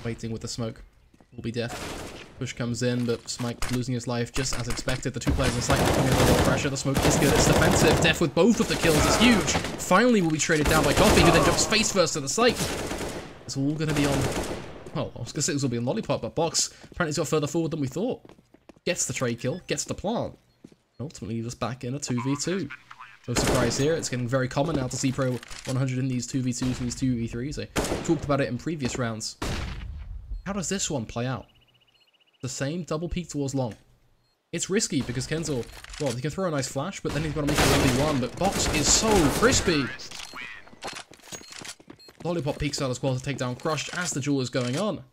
Waiting with the smoke. Will be death. Push comes in, but Smike losing his life just as expected. The 2 players are slightly coming under a lot of pressure. The smoke is good. It's defensive. Death with both of the kills is huge. Finally will be traded down by Coffee, who then jumps face first to the site. It's all going to be on... Well, I was going to say it was all be on Lollipop, but Box apparently got further forward than we thought. Gets the trade kill, gets the plant. Ultimately, leaves us back in a 2v2. No surprise here, it's getting very common now to see Pro 100 in these 2v2s and these 2v3s. I talked about it in previous rounds. How does this one play out? The same double peek towards long. It's risky because Kenzo, well, he can throw a nice flash, but then he's got to make a 1v1, but Box is so crispy! Lollipop peeks out as well to take down Crushed as the duel is going on.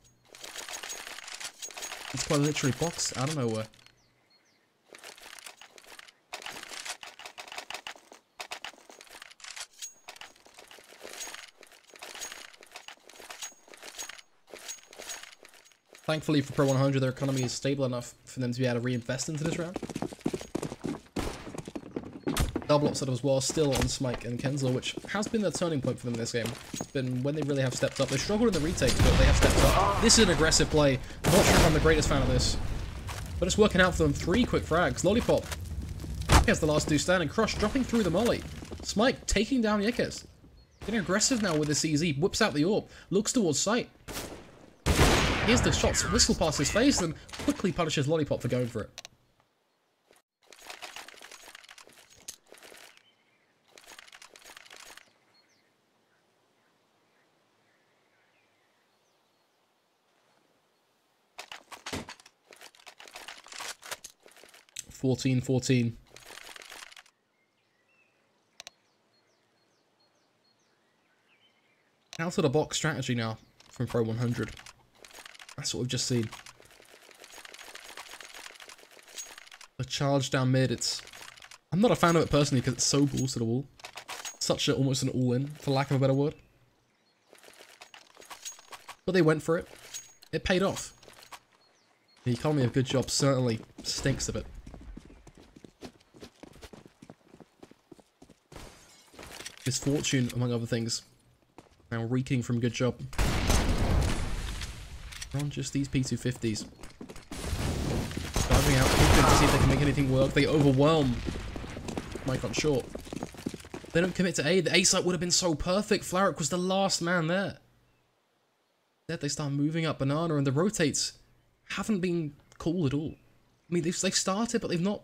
It's quite literally Box out of nowhere. Thankfully for Pro 100, their economy is stable enough for them to be able to reinvest into this round. Double up setup as well, still on Smike and Kenzo, which has been the turning point for them in this game. It's been when they really have stepped up. They struggled in the retakes, but they have stepped up. This is an aggressive play. I'm not sure if I'm the greatest fan of this, but it's working out for them. 3 quick frags. Lollipop gets the last 2 standing. Crush dropping through the molly. Smike taking down Yikes. Getting aggressive now with the CZ. Whips out the AWP. Looks towards sight. Here's the shots whistle past his face and quickly punishes Lollipop for going for it. (14-14). Out of the box strategy now from Pro 100. That's what we've just seen. A charge down mid, I'm not a fan of it personally because it's so balls to the wall. Such almost an all-in, for lack of a better word. But they went for it. It paid off. The economy of GoodJob certainly stinks a bit. Misfortune, among other things. Now reeking from GoodJob. On just these P250s. Diving out, hoping to see if they can make anything work. They overwhelm Mike on short. They don't commit to A. The A site would have been so perfect. Flaric was the last man there. Instead, they start moving up Banana, and the rotates haven't been cool at all. I mean, they've started, but they've not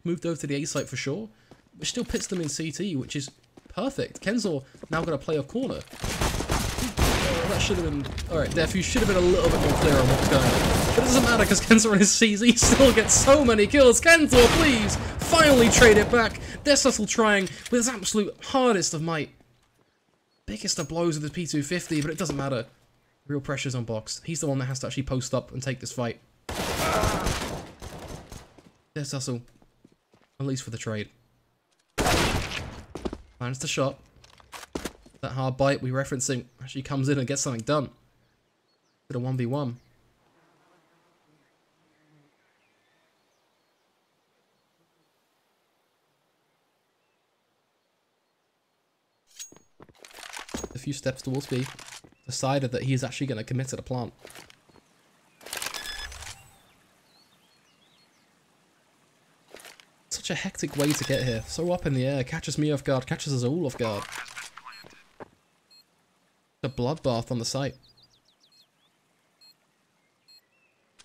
moved over to the A site for sure. Which still puts them in CT, which is perfect. Kenzo now got to play off corner. That should have been... Alright, Def, you should have been a little bit more clear on what's going on. But it doesn't matter because Kenzo and his CZ still get so many kills. Kenzo, please! Finally trade it back! Desustle trying with his absolute hardest of might. Biggest of blows with his P250, but it doesn't matter. Real pressure's on Box. He's the one that has to actually post up and take this fight. Desustle. At least for the trade. Finds the shot. That hard bite we referencing actually comes in and gets something done. Bit of 1v1. A few steps towards B. Decided that he is actually going to commit to the plant. Such a hectic way to get here. So up in the air. Catches me off guard. Catches us all off guard. A bloodbath on the site.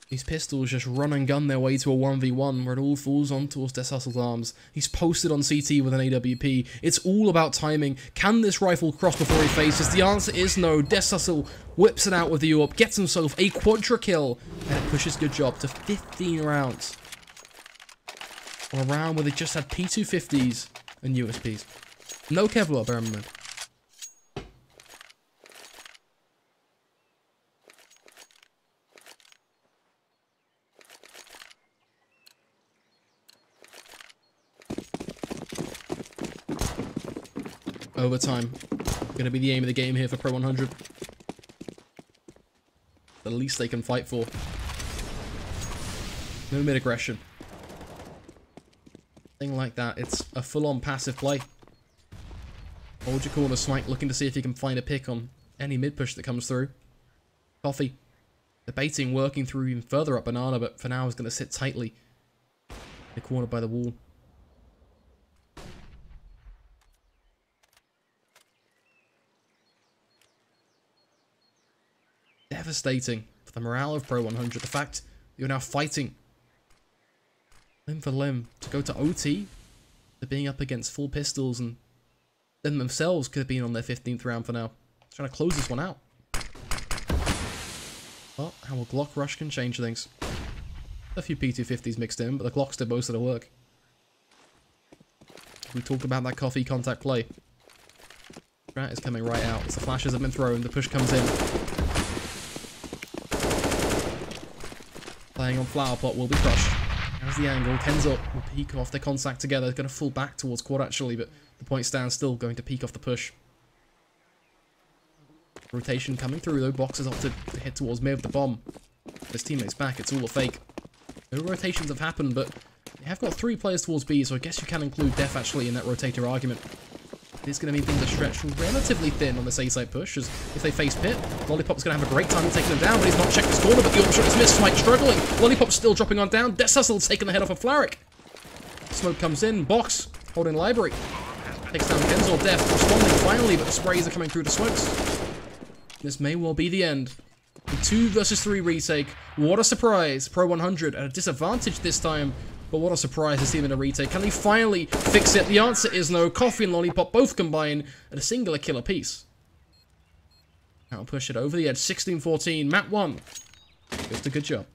These pistols just run and gun their way to a 1v1 where it all falls on towards Desussle's arms. He's posted on CT with an AWP. It's all about timing. Can this rifle cross before he faces? The answer is no. Desussle whips it out with the AWP, gets himself a quadra kill, and it pushes GoodJob to 15 rounds. On a round where they just had P250s and USPs. No Kevlar, bear in mind. Overtime. Gonna be the aim of the game here for Pro 100. The least they can fight for. No mid-aggression. Thing like that, it's a full-on passive play. Hold your corner, Smike, looking to see if you can find a pick on any mid-push that comes through. Coffee. Debating, working through even further up Banana, but for now is going to sit tightly in the corner by the wall. devastating for the morale of Pro 100. The fact you're now fighting limb for limb to go to OT, to being up against full pistols, and then themselves could have been on their 15th round for now. Trying to close this one out. But how a Glock rush can change things. A few P250s mixed in, but the Glocks did most of the work. We talked about that coffee contact play. Strat is coming right out. As the flashes have been thrown, the push comes in. Playing on Flower Pot will be crushed. As the angle, Kenzo will peek off their contact together. Going to fall back towards quad actually, but the point stands still, going to peek off the push. Rotation coming through though. Box has opted to head towards mid with the bomb. His teammate's back, it's all a fake. No rotations have happened, but they have got 3 players towards B, so I guess you can include Def actually in that rotator argument. It's going to mean things are stretched relatively thin on this A-side push, as if they face Pit, Lollipop's going to have a great time taking him down, but he's not checked his corner, but the option is missed. Smite struggling. Lollipop's still dropping on down. Death Hustle taking the head off of Flaric. Smoke comes in. Box holding Library. Takes down Kenzo. Def responding finally, but the sprays are coming through the smokes. This may well be the end. A 2 versus 3 retake. What a surprise. Pro 100 at a disadvantage this time. But what a surprise this team in a retake. Can they finally fix it? The answer is no. Coffee and Lollipop both combine at a singular kill apiece. Now push it over the edge. 16-14. Map 1. Just a good job.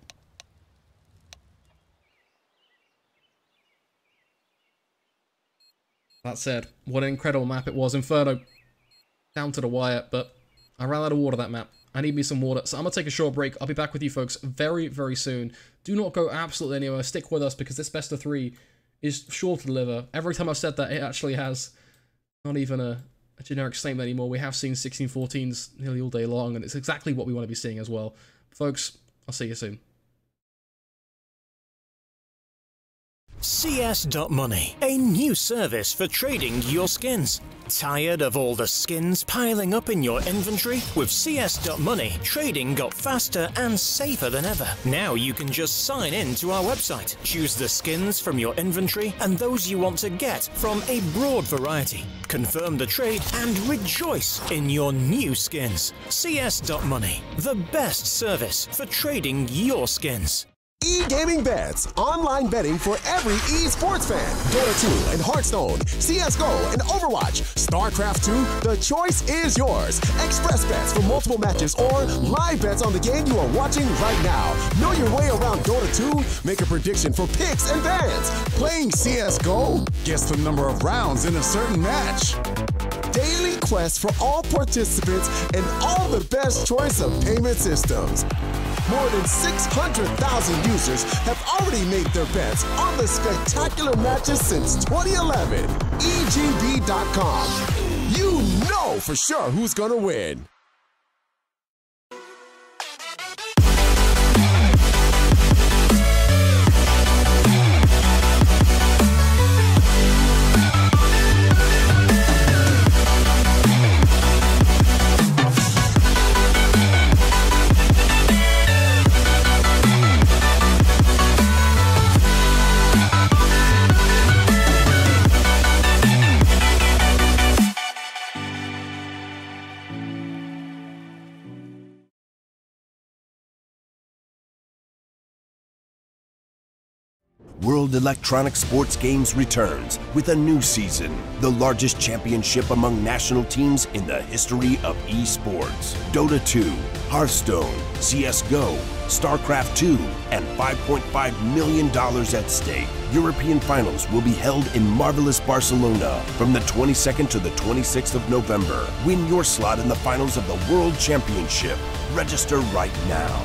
That said, what an incredible map it was. Inferno. Down to the wire, but I ran out of water that map. I need me some water, so I'm going to take a short break. I'll be back with you folks very, very soon. Do not go absolutely anywhere. Stick with us because this best of 3 is sure to deliver. Every time I've said that, it actually has. Not even a generic statement anymore. We have seen 16-14s nearly all day long, and it's exactly what we want to be seeing as well. Folks, I'll see you soon. CS.Money, a new service for trading your skins. Tired of all the skins piling up in your inventory? With CS.Money, trading got faster and safer than ever. Now you can just sign in to our website, choose the skins from your inventory and those you want to get from a broad variety. Confirm the trade and rejoice in your new skins. CS.Money, the best service for trading your skins. E-Gaming Bets, online betting for every esports fan. Dota 2 and Hearthstone, CSGO and Overwatch, StarCraft 2, the choice is yours. Express bets for multiple matches or live bets on the game you are watching right now. Know your way around Dota 2? Make a prediction for picks and bans. Playing CSGO? Guess the number of rounds in a certain match. Daily quests for all participants and all the best choice of payment systems. More than 600,000 users have already made their bets on the spectacular matches since 2011. EGB.com. You know for sure who's gonna win. World Electronic Sports Games returns with a new season, the largest championship among national teams in the history of esports. Dota 2, Hearthstone, CSGO, StarCraft 2, and $5.5 million at stake. European finals will be held in marvelous Barcelona from the 22nd to the 26th of November. Win your slot in the finals of the World Championship. Register right now.